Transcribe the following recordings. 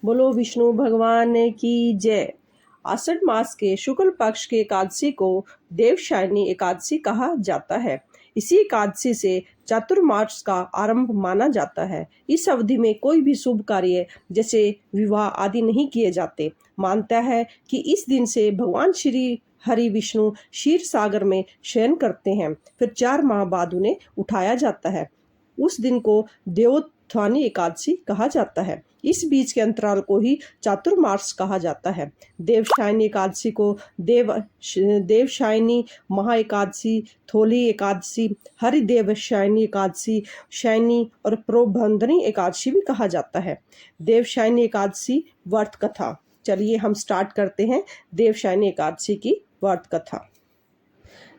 बोलो विष्णु भगवान की जय। आषाढ़ मास के शुक्ल पक्ष के एकादशी को देवशयनी एकादशी कहा जाता है। इसी एकादशी से चातुर्मास का आरंभ माना जाता है। इस अवधि में कोई भी शुभ कार्य जैसे विवाह आदि नहीं किए जाते। मानता है कि इस दिन से भगवान श्री हरि विष्णु क्षीर सागर में शयन करते हैं, फिर 4 माह बाद उन्हें उठाया जाता है। उस दिन को देवोत्थानी एकादशी कहा जाता है। इस बीच के अंतराल को ही चातुर्मास कहा जाता है। देवशयनी एकादशी को देवशयनी महा एकादशी, थोली एकादशी, हरिदेवशयनी एकादशी, शयनी और प्रोबंधनी एकादशी भी कहा जाता है। देवशयनी एकादशी व्रत कथा। चलिए हम स्टार्ट करते हैं देवशयनी एकादशी की व्रत कथा।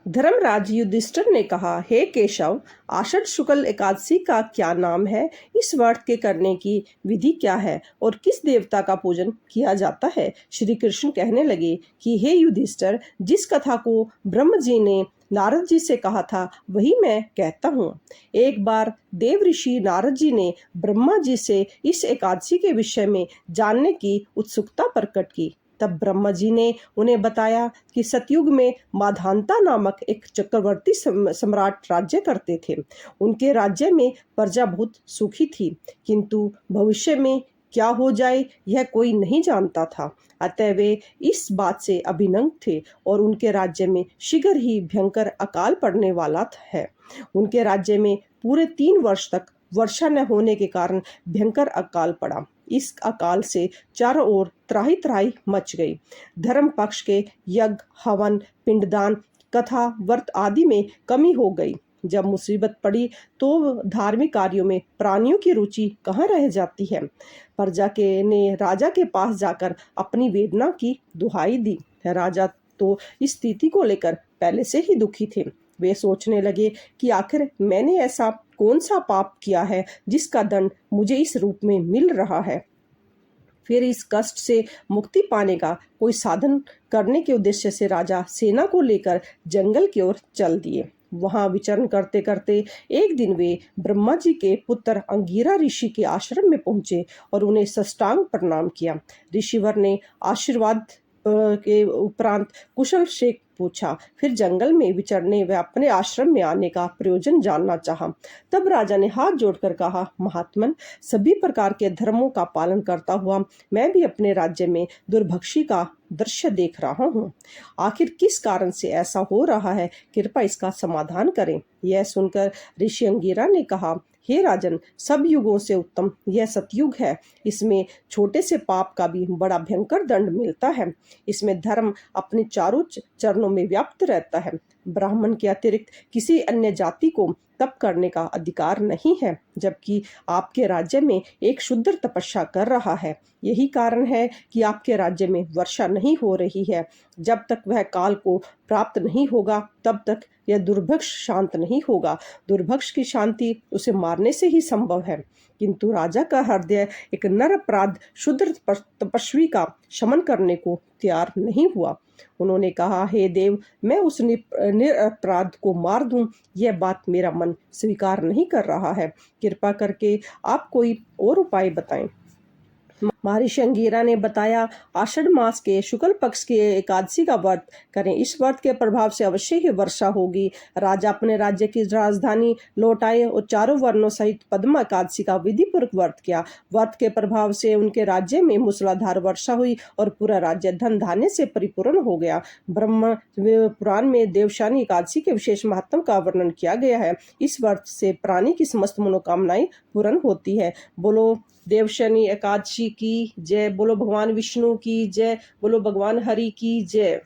धर्मराज युधिष्ठिर ने कहा, हे केशव, आषाढ़ शुक्ल एकादशी का क्या नाम है? इस व्रत के करने की विधि क्या है और किस देवता का पूजन किया जाता है? श्री कृष्ण कहने लगे कि हे युधिष्ठिर, जिस कथा को ब्रह्म जी ने नारद जी से कहा था वही मैं कहता हूँ। एक बार देव ऋषि नारद जी ने ब्रह्मा जी से इस एकादशी के विषय में जानने की उत्सुकता प्रकट की। तब ब्रह्मा जी ने उन्हें बताया कि सतयुग में माधांता नामक एक चक्रवर्ती सम्राट राज्य करते थे। उनके राज्य में प्रजा बहुत सुखी थी, किंतु भविष्य में क्या हो जाए यह कोई नहीं जानता था। अतः वे इस बात से अभिनंग थे और उनके राज्य में शीघ्र ही भयंकर अकाल पड़ने वाला है। उनके राज्य में पूरे 3 वर्ष तक वर्षा न होने के कारण भयंकर अकाल पड़ा। इस अकाल से चारों ओर त्राही त्राही मच गई। धर्म पक्ष के यज्ञ, हवन, पिंडदान, कथा, व्रत आदि में कमी हो गई। जब मुसीबत पड़ी तो धार्मिक कार्यों में प्राणियों की रुचि कहाँ रह जाती है। प्रजा के ने राजा के पास जाकर अपनी वेदना की दुहाई दी। राजा तो इस स्थिति को लेकर पहले से ही दुखी थे। वे सोचने लगे कि आखिर मैंने ऐसा कौन सा पाप किया है जिसका दंड मुझे इस रूप में मिल रहा है। फिर इस कष्ट से मुक्ति पाने का कोई साधन करने के उद्देश्य से राजा सेना को लेकर जंगल की ओर चल दिए। वहां विचरण करते करते एक दिन वे ब्रह्मा जी के पुत्र अंगिरा ऋषि के आश्रम में पहुंचे और उन्हें साष्टांग प्रणाम किया। ऋषिवर ने आशीर्वाद के उपरांत कुशल से पूछा, फिर जंगल में विचरने व अपने आश्रम में आने का प्रयोजन जानना चाहा। तब राजा ने हाथ जोड़कर कहा, महात्मन, सभी प्रकार के धर्मों का पालन करता हुआ मैं भी अपने राज्य में दुर्भक्षी का दृश्य देख रहा हूँ। आखिर किस कारण से ऐसा हो रहा है? कृपया इसका समाधान करें। यह सुनकर ऋषि अंगिरा ने कहा, हे राजन, सब युगों से उत्तम यह सतयुग है। इसमें छोटे से पाप का भी बड़ा भयंकर दंड मिलता है। इसमें धर्म अपने चारों चरणों में व्याप्त रहता है। ब्राह्मण के अतिरिक्त किसी अन्य जाति को तप करने का अधिकार नहीं है, जबकि आपके राज्य में एक शूद्र तपस्या कर रहा है। यही कारण है कि आपके राज्य में वर्षा नहीं हो रही है। जब तक वह काल को प्राप्त नहीं होगा तब तक यह दुर्भिक्ष शांत नहीं होगा। दुर्भिक्ष की शांति उसे मारने से ही संभव है। किंतु राजा का हृदय एक नर अपराध शूद्र तपस्वी का शमन करने को तैयार नहीं हुआ। उन्होंने कहा, हे देव, मैं उस निरपराध को मार दूं, यह बात मेरा मन स्वीकार नहीं कर रहा है। कृपा करके आप कोई और उपाय बताएं। महर्षि अंगिरा ने बताया, आषाढ़ मास के शुक्ल पक्ष की एकादशी का व्रत करें। इस व्रत के प्रभाव से अवश्य ही वर्षा होगी। राजा अपने राज्य की राजधानी लौट आए और चारों वर्णों सहित पद्मा एकादशी का विधि पूर्वक व्रत किया। व्रत के प्रभाव से उनके राज्य में मूसलाधार वर्षा हुई और पूरा राज्य धन धान्य से परिपूर्ण हो गया। ब्रह्म पुराण में देवशयनी एकादशी के विशेष महत्व का वर्णन किया गया है। इस व्रत से प्राणी की समस्त मनोकामनाएं पूर्ण होती है। बोलो देवशयनी एकादशी की जय। बोलो भगवान विष्णु की जय। बोलो भगवान हरि की जय।